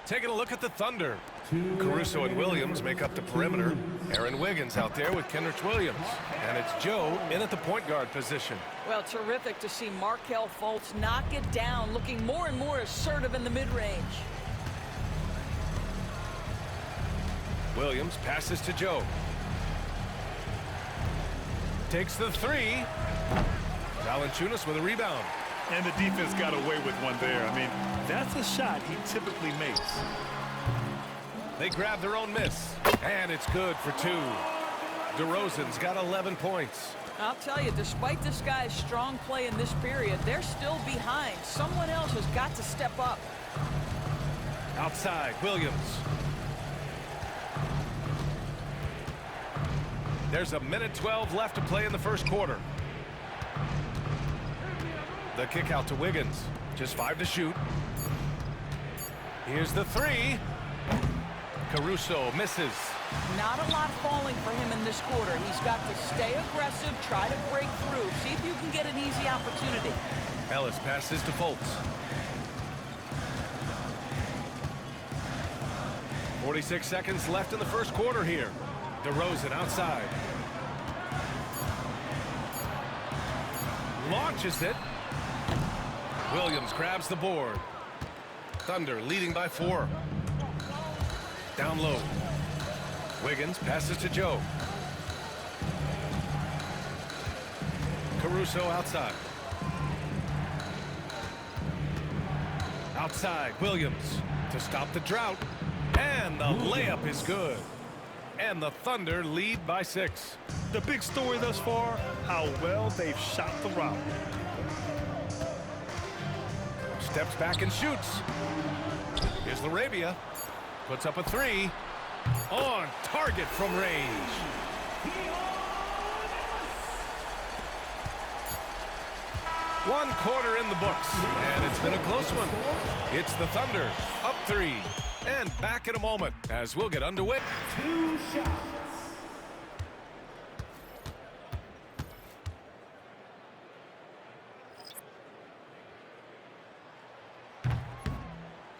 Taking a look at the Thunder. Caruso and Williams make up the perimeter. Aaron Wiggins out there with Kenrich Williams. And it's Joe in at the point guard position. Well, terrific to see Markelle Fultz knock it down, looking more and more assertive in the mid-range. Williams passes to Joe. Takes the three. Valanciunas with a rebound. And the defense got away with one there. I mean, that's a shot he typically makes. They grab their own miss. And it's good for two. DeRozan's got 11 points. I'll tell you, despite this guy's strong play in this period, they're still behind. Someone else has got to step up. Outside, Williams. There's a minute 12 left to play in the first quarter. The kick out to Wiggins. Just 5 to shoot. Here's the three. Caruso misses. Not a lot falling for him in this quarter. He's got to stay aggressive, try to break through. See if you can get an easy opportunity. Ellis passes to Fultz. 46 seconds left in the first quarter here. DeRozan outside. Launches it. Williams grabs the board. Thunder leading by 4. Down low. Wiggins passes to Joe. Caruso outside. Outside, Williams to stop the drought. And the layup is good. And the Thunder lead by 6. The big story thus far, how well they've shot the route. Steps back and shoots. Here's LaRavia. Puts up a 3. On target from range. One quarter in the books. And it's been a close one. It's the Thunder up 3. And back in a moment as we'll get underway. 2 shots.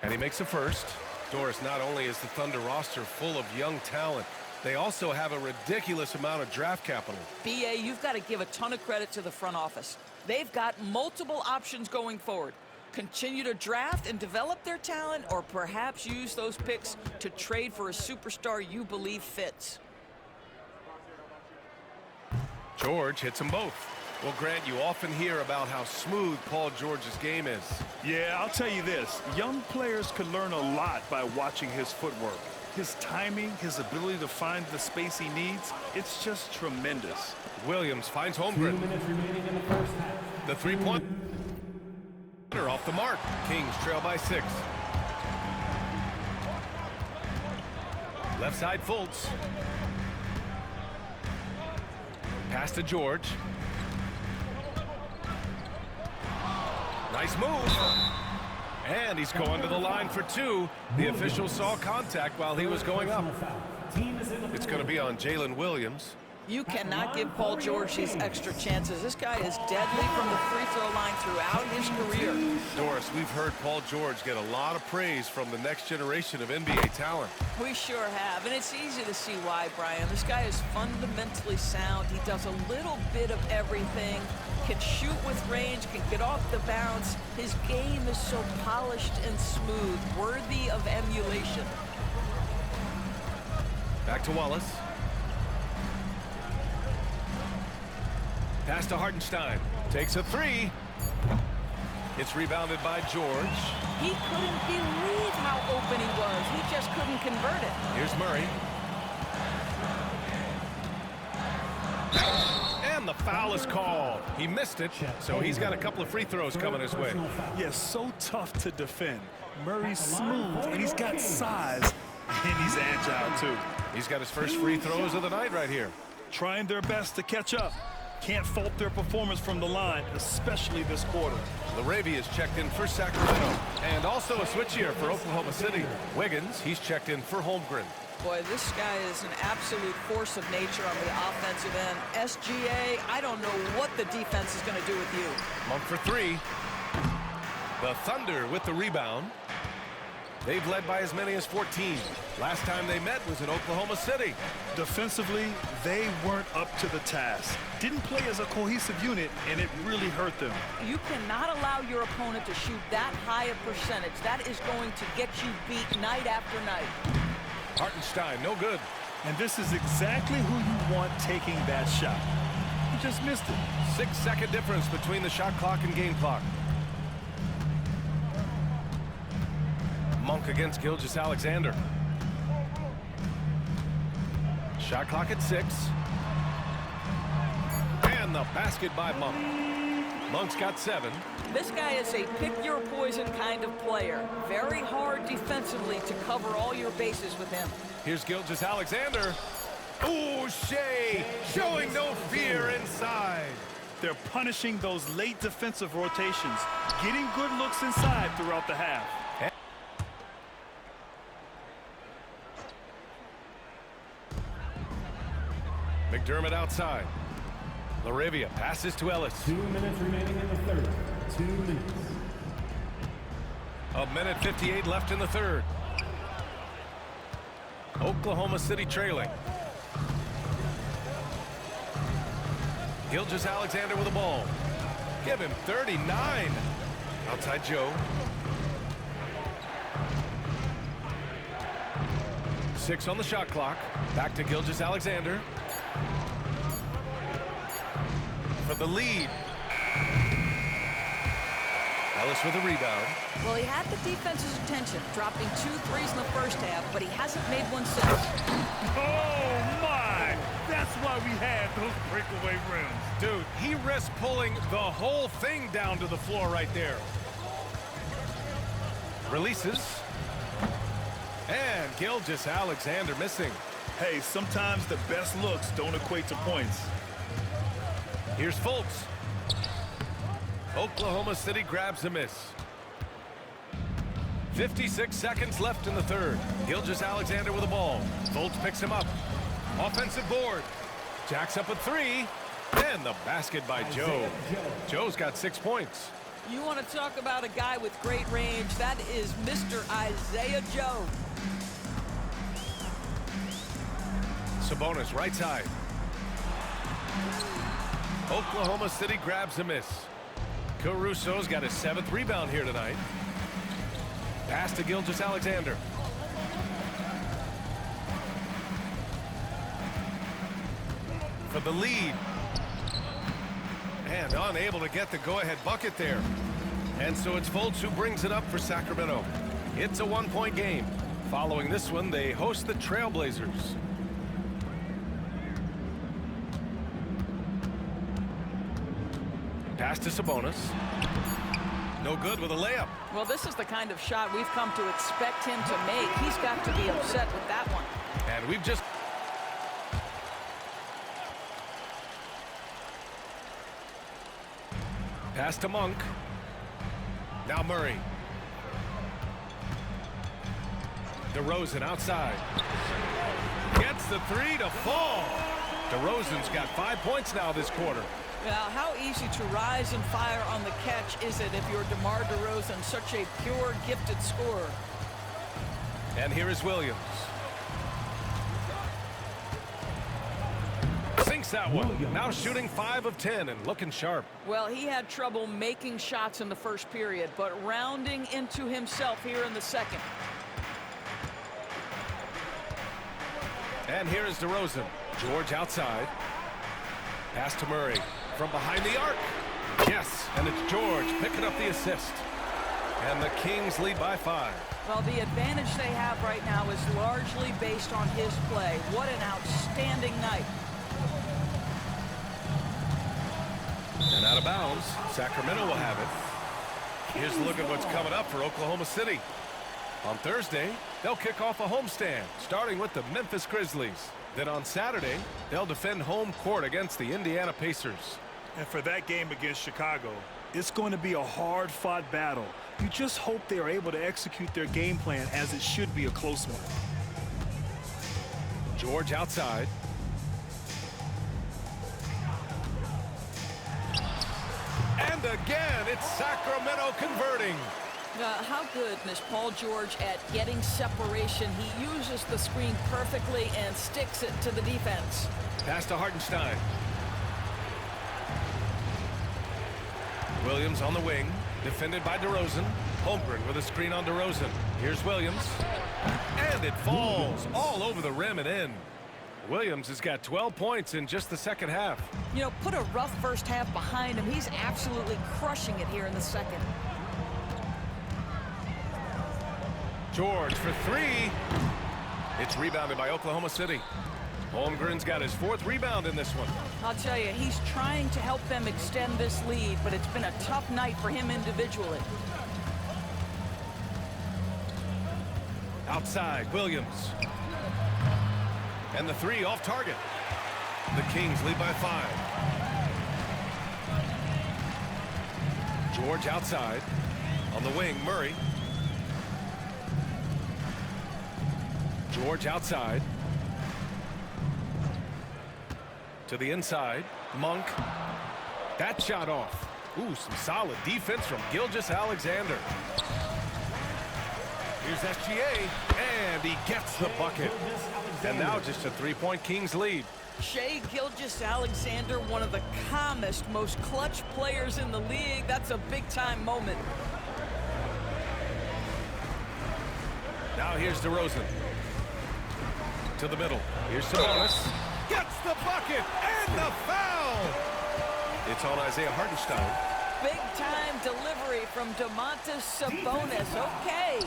And he makes a first. Doris, not only is the Thunder roster full of young talent, they also have a ridiculous amount of draft capital. BA, you've got to give a ton of credit to the front office. They've got multiple options going forward. Continue to draft and develop their talent, or perhaps use those picks to trade for a superstar you believe fits. George hits them both. Well, Grant, you often hear about how smooth Paul George's game is. Yeah, I'll tell you this. Young players could learn a lot by watching his footwork. His timing, his ability to find the space he needs, it's just tremendous. Williams finds Holmgren. 2 minutes remaining in the first half. The three-point off the mark. Kings trail by 6. Left side, Fultz. Pass to George. Nice move. And he's going to the line for 2. The official saw contact while he was going up. It's going to be on Jalen Williams. You cannot give Paul George these extra chances. This guy is deadly from the free throw line throughout his career. Doris, we've heard Paul George get a lot of praise from the next generation of NBA talent. We sure have, and it's easy to see why, Brian. This guy is fundamentally sound. He does a little bit of everything, can shoot with range, can get off the bounce. His game is so polished and smooth, worthy of emulation. Back to Wallace. Pass to Hartenstein. Takes a 3. It's rebounded by George. He couldn't believe how open he was. He just couldn't convert it. Here's Murray. And the foul is called. He missed it, so he's got a couple of free throws coming his way. Yeah, so tough to defend. Murray's smooth, and he's got size, and he's agile, too. He's got his first free throws of the night right here. Trying their best to catch up. Can't fault their performance from the line, especially this quarter. LaRavia is checked in for Sacramento. And also a switch here for Oklahoma City. Wiggins, he's checked in for Holmgren. Boy, this guy is an absolute force of nature on the offensive end. SGA, I don't know what the defense is going to do with you. Monk for 3. The Thunder with the rebound. They've led by as many as 14. Last time they met was in Oklahoma City. Defensively, they weren't up to the task. Didn't play as a cohesive unit, and it really hurt them. You cannot allow your opponent to shoot that high a percentage. That is going to get you beat night after night. Hartenstein, no good. And this is exactly who you want taking that shot. He just missed it. 6-second difference between the shot clock and game clock. Monk against Gilgeous-Alexander. Shot clock at 6. And the basket by Monk. Monk's got 7. This guy is a pick-your-poison kind of player. Very hard defensively to cover all your bases with him. Here's Gilgeous-Alexander. Ooh, Shea showing no fear inside. They're punishing those late defensive rotations, getting good looks inside throughout the half. McDermott outside. Laravia passes to Ellis. 2 minutes remaining in the third. 2 minutes. A minute 58 left in the third. Oklahoma City trailing. Gilgeous-Alexander with the ball. Give him 39. Outside Joe. 6 on the shot clock. Back to Gilgeous-Alexander. For the lead. Ellis with a rebound. Well, he had the defense's attention, dropping 2 threes in the first half, but he hasn't made one since. Oh, my! That's why we had those breakaway rims. Dude, he risked pulling the whole thing down to the floor right there. Releases. And Gilgeous-Alexander missing. Hey, sometimes the best looks don't equate to points. Here's Fultz. Oklahoma City grabs a miss. 56 seconds left in the third. Gilgeous-Alexander with the ball. Fultz picks him up. Offensive board. Jacks up a 3. And the basket by Joe. Joe's got 6 points. You want to talk about a guy with great range? That is Mr. Isaiah Joe. Sabonis right side. Oklahoma City grabs a miss. Caruso's got his 7th rebound here tonight. Pass to Gilgeous-Alexander. For the lead. And unable to get the go-ahead bucket there. And so it's Fultz who brings it up for Sacramento. It's a 1-point game. Following this one, they host the Trailblazers. Pass to Sabonis. No good with a layup. Well, this is the kind of shot we've come to expect him to make. He's got to be upset with that one. And we've just... Pass to Monk. Now Murray. DeRozan outside. Gets the 3 to fall. DeRozan's got 5 points now this quarter. Now, how easy to rise and fire on the catch is it if you're DeMar DeRozan, such a pure, gifted scorer? And here is Williams. Sinks that one. Now shooting 5 of 10 and looking sharp. Well, he had trouble making shots in the first period, but rounding into himself here in the second. And here is DeRozan. George outside. Pass to Murray. From behind the arc. Yes, and it's George picking up the assist. And the Kings lead by 5. Well, the advantage they have right now is largely based on his play. What an outstanding night. And out of bounds, Sacramento will have it. Here's a look at what's coming up for Oklahoma City. On Thursday, they'll kick off a homestand, starting with the Memphis Grizzlies. Then on Saturday, they'll defend home court against the Indiana Pacers. And for that game against Chicago, it's going to be a hard-fought battle. You just hope they are able to execute their game plan as it should be a close one. George outside. And again, it's Sacramento converting. How good is Paul George at getting separation? He uses the screen perfectly and sticks it to the defense. Pass to Hartenstein. Williams on the wing, defended by DeRozan. Holmgren with a screen on DeRozan. Here's Williams. And it falls all over the rim and in. Williams has got 12 points in just the second half. You know, put a rough first half behind him. He's absolutely crushing it here in the second. George for three. It's rebounded by Oklahoma City. Holmgren's got his 4th rebound in this one. I'll tell you, he's trying to help them extend this lead, but it's been a tough night for him individually. Outside, Williams. And the 3 off target. The Kings lead by 5. George outside. On the wing, Murray. George outside. To the inside, Monk. That shot off. Ooh, some solid defense from Gilgeous-Alexander. Here's SGA, and he gets the bucket. And now just a 3-point Kings lead. Shai Gilgeous-Alexander, one of the calmest, most clutch players in the league. That's a big-time moment. Now here's DeRozan. To the middle. Here's Sabonis. Gets the bucket and the foul. It's on Isaiah Hartenstein. Big-time delivery from Domantas Sabonis. Okay.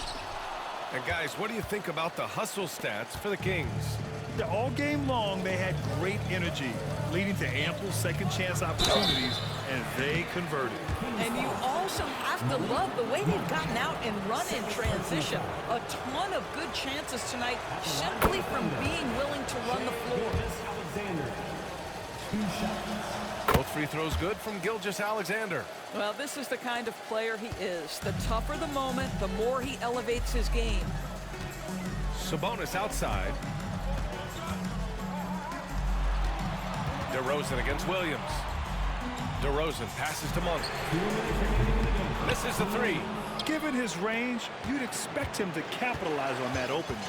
And guys, what do you think about the hustle stats for the Kings? All game long, they had great energy, leading to ample second chance opportunities, and they converted. And you also have to love the way they've gotten out and run in transition. A ton of good chances tonight simply from being willing to run the floor. Alexander, 2 shots. Both free throws good from Gilgeous-Alexander. Well, this is the kind of player he is. The tougher the moment, the more he elevates his game. Sabonis outside. DeRozan against Williams. DeRozan passes to Monk. Misses the 3. Given his range, you'd expect him to capitalize on that opening.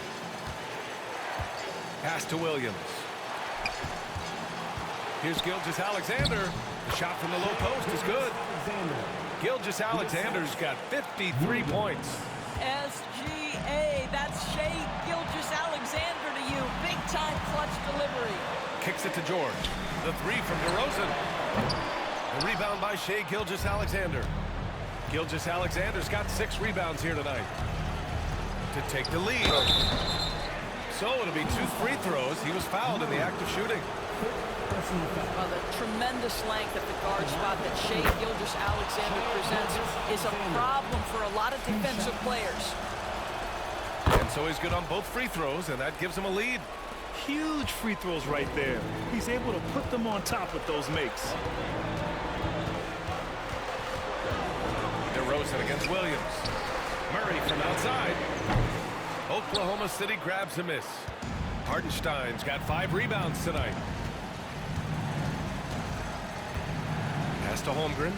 Pass to Williams. Here's Gilgeous-Alexander. The shot from the low post is good. Gilgeous-Alexander's got 53 points. SGA, that's Shai Gilgeous-Alexander to you. Big-time clutch delivery. Kicks it to George. The 3 from DeRozan. The rebound by Shai Gilgeous-Alexander. Gilgeous-Alexander's got 6 rebounds here tonight to take the lead. So it'll be 2 free throws. He was fouled in the act of shooting. Well, the tremendous length at the guard spot that Shai Gilgeous-Alexander presents is a problem for a lot of defensive players. And so he's good on both free throws, and that gives him a lead. Huge free throws right there. He's able to put them on top with those makes. DeRozan against Williams. Murray from outside. Oklahoma City grabs a miss. Hartenstein's got 5 rebounds tonight. Pass to Holmgren.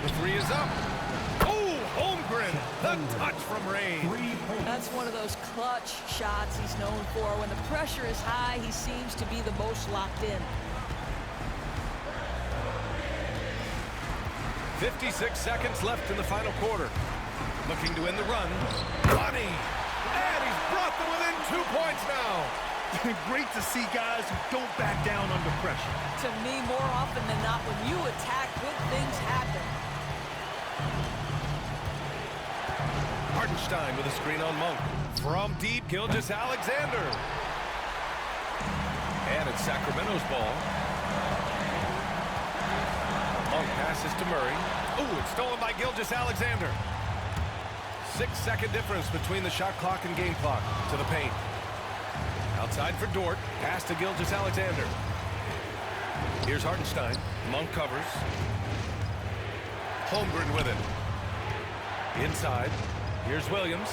The 3 is up. Oh, Holmgren! The touch from range. That's one of those clutch shots he's known for. When the pressure is high, he seems to be the most locked in. 56 seconds left in the final quarter. Looking to end the run. Money! And he's brought them within 2 points now. Great to see guys who don't back down under pressure. To me, more often than not, when you attack, good things happen. Hartenstein with a screen on Monk. From deep, Gilgeous-Alexander. And it's Sacramento's ball. Monk passes to Murray. Ooh, it's stolen by Gilgeous-Alexander. 6-second difference between the shot clock and game clock. To the paint. Outside for Dort. Pass to Gilgeous-Alexander. Here's Hartenstein. Monk covers. Holmgren with it. Inside. Here's Williams.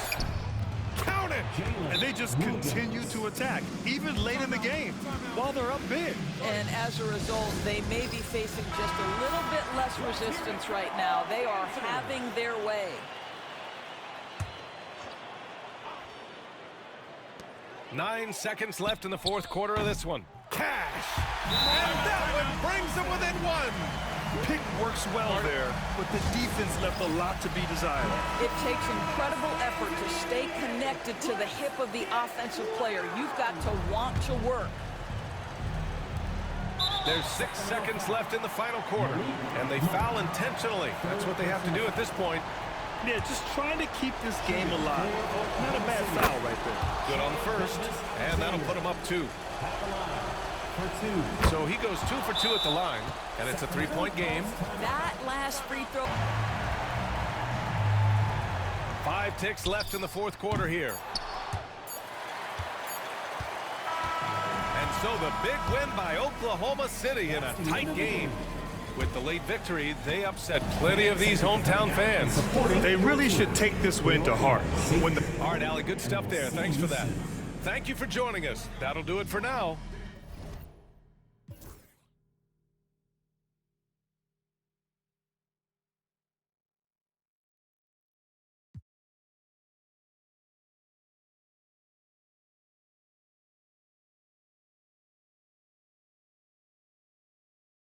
Count it! And they just continue to attack, even late in the game, while they're up big. And as a result, they may be facing just a little bit less resistance right now. They are having their way. 9 seconds left in the fourth quarter of this one. Cash! And that one brings them within one! Pick works well there, but the defense left a lot to be desired. It takes incredible effort to stay connected to the hip of the offensive player. You've got to want to work. There's 6 seconds left in the final quarter, and they foul intentionally. That's what they have to do at this point. Yeah, just trying to keep this game alive. Not a bad foul right there. Good on the first, and that'll put him up 2. So he goes 2 for 2 at the line, and it's a 3-point game. That last free throw. 5 ticks left in the fourth quarter here. And so the big win by Oklahoma City in a tight game. With the late victory, they upset plenty of these hometown fans. They really should take this win to heart. All right, Allie, good stuff there. Thanks for that. Thank you for joining us. That'll do it for now.